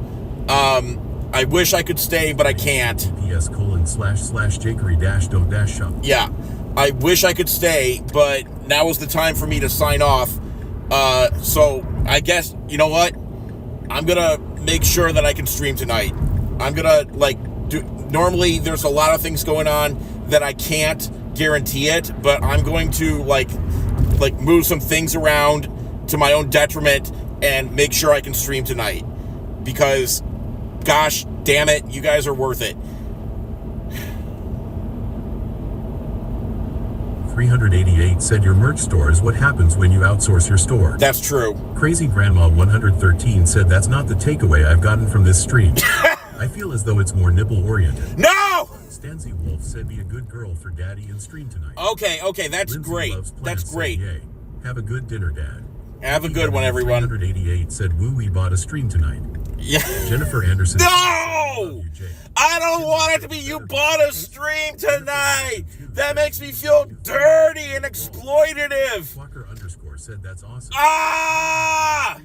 I wish I could stay, but I can't. PS:// don't shop. Yeah. I wish I could stay, but now is the time for me to sign off. So I guess, you know what? I'm going to make sure that I can stream tonight. I'm going to normally there's a lot of things going on that I can't guarantee it, but I'm going to like move some things around to my own detriment and make sure I can stream tonight, because gosh damn it, you guys are worth it. 388 said your merch store is what happens when you outsource your store. That's true. Crazy Grandma 113 said that's not the takeaway I've gotten from this stream. I feel as though it's more nipple oriented. No! Stanzy Wolf said be a good girl for daddy and stream tonight. Okay, that's Lindsay great. That's great. Yay. Have a good dinner, Dad. Have a good one, everyone. 388 said woo, we bought a stream tonight. Yeah. Jennifer Anderson. No! I don't want it to be you bought a stream tonight. That makes me feel dirty and exploitative. Walker _ said that's awesome. Ah!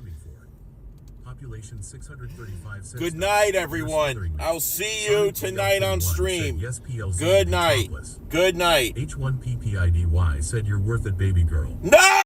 Population 635 said good night, everyone. I'll see you tonight on stream. Yes, PLZ good night. Topless. Good night. H1PPIDY said you're worth it, baby girl. No!